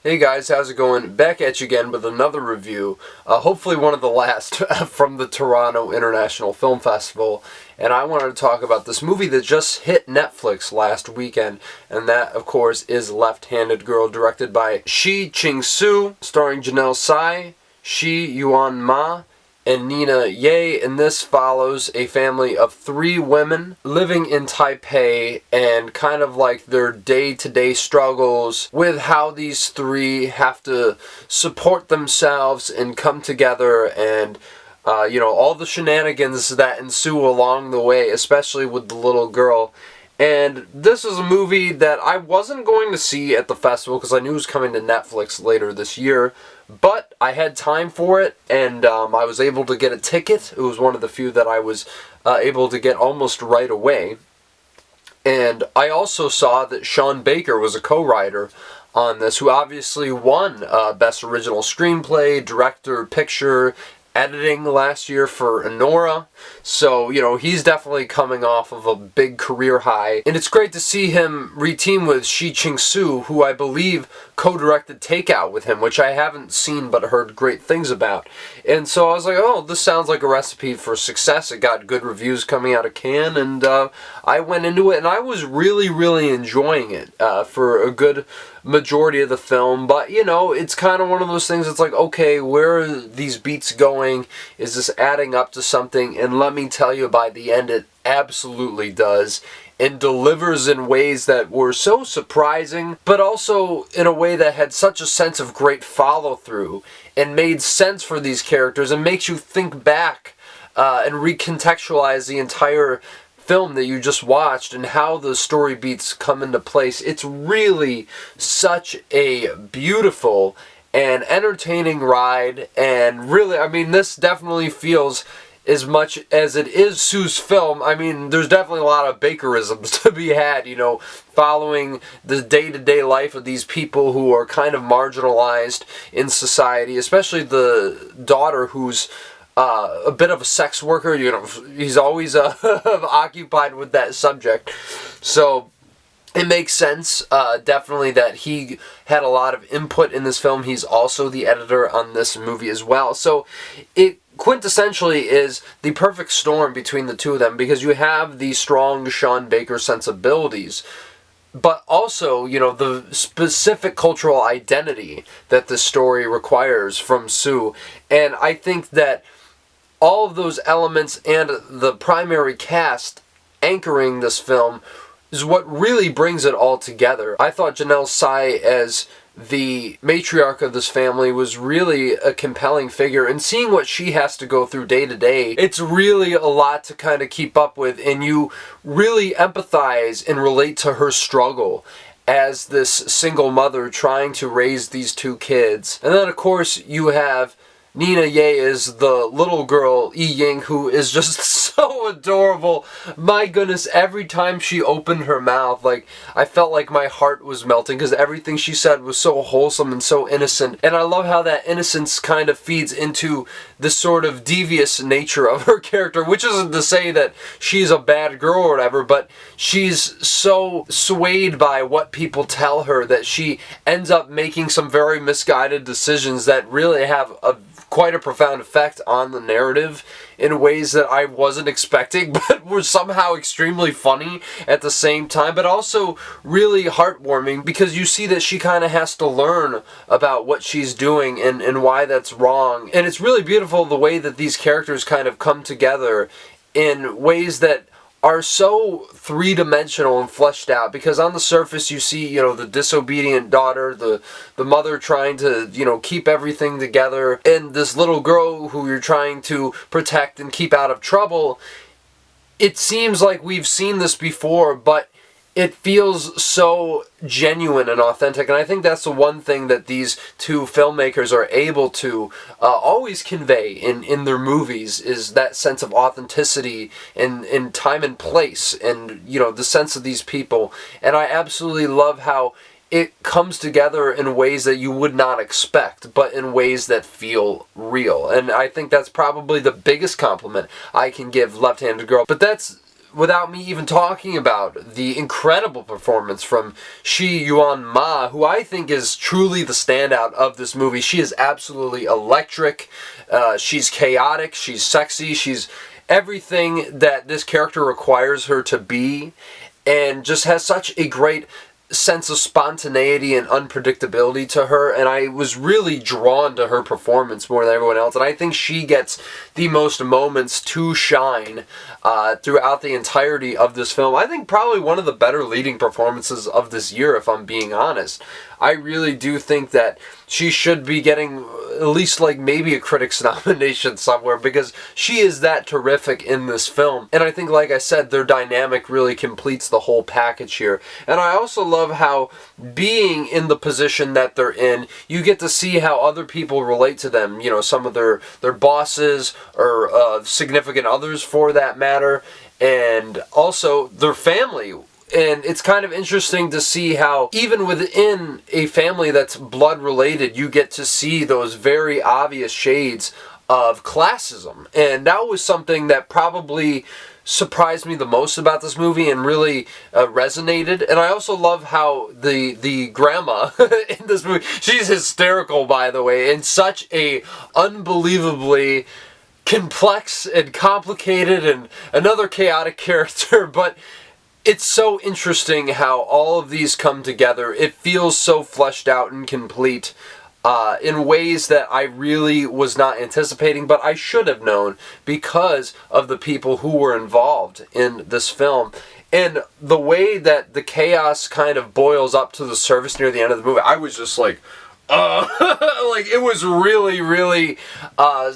Hey guys, how's it going? Back at you again with another review, hopefully one of the last from the Toronto International Film Festival, and I wanted to talk about this movie that just hit Netflix last weekend, and that, of course, is Left-Handed Girl, directed by Shih-Ching Tsou, starring Janelle Tsai, Shih-Yuan Ma, and Nina Ye, and this follows a family of 3 women living in Taipei and kind of like their day-to-day struggles with how these 3 have to support themselves and come together and all the shenanigans that ensue along the way, especially with the little girl. And this is a movie that I wasn't going to see at the festival because I knew it was coming to Netflix later this year, but I had time for it, and I was able to get a ticket. It was one of the few that I was able to get almost right away. And I also saw that Sean Baker was a co-writer on this, who obviously won Best Original Screenplay, Director, Picture, Editing last year for Anora. So, he's definitely coming off of a big career high. And it's great to see him re-team with Shih-Ching Tsou, who I believe co-directed Takeout with him, which I haven't seen but heard great things about. And so I was like, oh, this sounds like a recipe for success. It got good reviews coming out of Cannes, and I went into it, and I was really, really enjoying it for a good majority of the film. But, it's kind of one of those things that's like, okay, where are these beats going? Is this adding up to something? And let me tell you, by the end, it absolutely does, and delivers in ways that were so surprising, but also in a way that had such a sense of great follow-through and made sense for these characters and makes you think back and recontextualize the entire film that you just watched and how the story beats come into place. It's really such a beautiful and entertaining ride, and really, this definitely feels, as much as it is Tsou's film, there's definitely a lot of Bakerisms to be had, following the day-to-day life of these people who are kind of marginalized in society, especially the daughter who's a bit of a sex worker. He's always occupied with that subject. So it makes sense, definitely, that he had a lot of input in this film. He's also the editor on this movie as well. So it quintessentially is the perfect storm between the two of them, because you have the strong Sean Baker sensibilities, but also, the specific cultural identity that the story requires from Tsou. And I think that all of those elements and the primary cast anchoring this film is what really brings it all together. I thought Janelle Tsai as the matriarch of this family was really a compelling figure, and seeing what she has to go through day to day, it's really a lot to kind of keep up with, and you really empathize and relate to her struggle as this single mother trying to raise these 2 kids. And then, of course, you have Nina Ye is the little girl, Yi Ying, who is just so adorable. My goodness, every time she opened her mouth, I felt like my heart was melting, because everything she said was so wholesome and so innocent. And I love how that innocence kind of feeds into the sort of devious nature of her character, which isn't to say that she's a bad girl or whatever, but she's so swayed by what people tell her that she ends up making some very misguided decisions that really have quite a profound effect on the narrative in ways that I wasn't expecting, but were somehow extremely funny at the same time, but also really heartwarming, because you see that she kind of has to learn about what she's doing and why that's wrong. And it's really beautiful the way that these characters kind of come together in ways that are so three-dimensional and fleshed out, because on the surface you see, the disobedient daughter, the mother trying to, keep everything together, and this little girl who you're trying to protect and keep out of trouble. It seems like we've seen this before, but it feels so genuine and authentic, and I think that's the one thing that these 2 filmmakers are able to always convey in their movies, is that sense of authenticity in time and place, and the sense of these people. And I absolutely love how it comes together in ways that you would not expect, but in ways that feel real. And I think that's probably the biggest compliment I can give Left-Handed Girl. But that's without me even talking about the incredible performance from Shih-Yuan Ma, who I think is truly the standout of this movie. She is absolutely electric. She's chaotic. She's sexy. She's everything that this character requires her to be, and just has such a great sense of spontaneity and unpredictability to her, and I was really drawn to her performance more than everyone else, and I think she gets the most moments to shine throughout the entirety of this film. I think probably one of the better leading performances of this year, if I'm being honest. I really do think that she should be getting at least like maybe a critics nomination somewhere, because she is that terrific in this film. And I think, like I said, their dynamic really completes the whole package here. And I also love how, being in the position that they're in, you get to see how other people relate to them. You know, some of their bosses or significant others for that matter, and also their family. And it's kind of interesting to see how even within a family that's blood related, you get to see those very obvious shades of classism. And that was something that probably surprised me the most about this movie and really resonated. And I also love how the grandma in this movie, she's hysterical, by the way, in such a unbelievably complex and complicated and another chaotic character, but it's so interesting how all of these come together. It feels so fleshed out and complete in ways that I really was not anticipating, but I should have known because of the people who were involved in this film. And the way that the chaos kind of boils up to the surface near the end of the movie, I was just like, like, it was really, really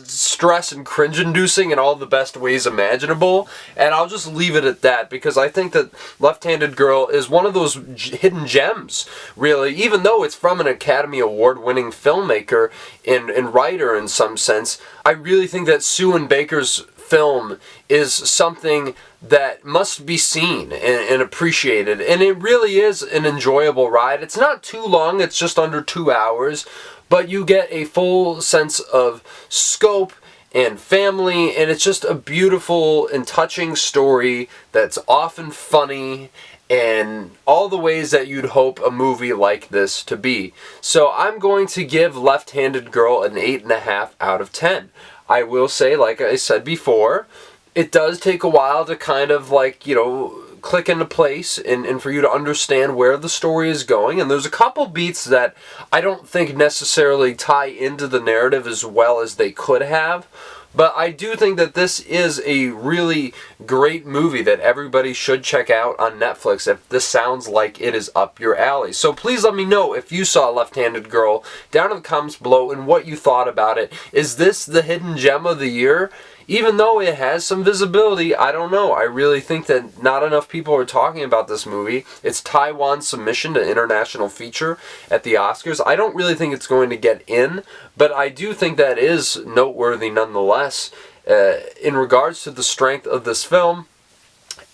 stress and cringe-inducing in all the best ways imaginable. And I'll just leave it at that, because I think that Left-Handed Girl is one of those hidden gems, really. Even though it's from an Academy Award-winning filmmaker and writer in some sense, I really think that Tsou and Baker's film is something that must be seen and appreciated, and it really is an enjoyable ride. It's not too long, it's just under 2 hours, but you get a full sense of scope and family, and it's just a beautiful and touching story that's often funny and all the ways that you'd hope a movie like this to be. So I'm going to give Left-Handed Girl an 8.5 out of 10. I will say, like I said before, it does take a while to kind of, like, you know, click into place and for you to understand where the story is going. And there's a couple beats that I don't think necessarily tie into the narrative as well as they could have. But I do think that this is a really great movie that everybody should check out on Netflix if this sounds like it is up your alley. So please let me know if you saw Left-Handed Girl down in the comments below and what you thought about it. Is this the hidden gem of the year? Even though it has some visibility, I don't know. I really think that not enough people are talking about this movie. It's Taiwan's submission to international feature at the Oscars. I don't really think it's going to get in, but I do think that is noteworthy nonetheless in regards to the strength of this film.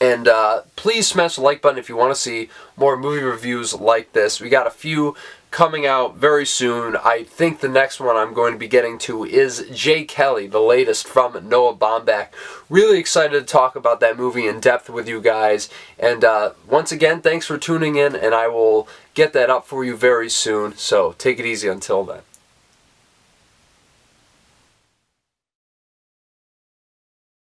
And please smash the like button if you want to see more movie reviews like this. We got a few coming out very soon. I think the next one I'm going to be getting to is Jay Kelly, the latest from Noah Baumbach. Really excited to talk about that movie in depth with you guys. And once again, thanks for tuning in, and I will get that up for you very soon. So take it easy until then.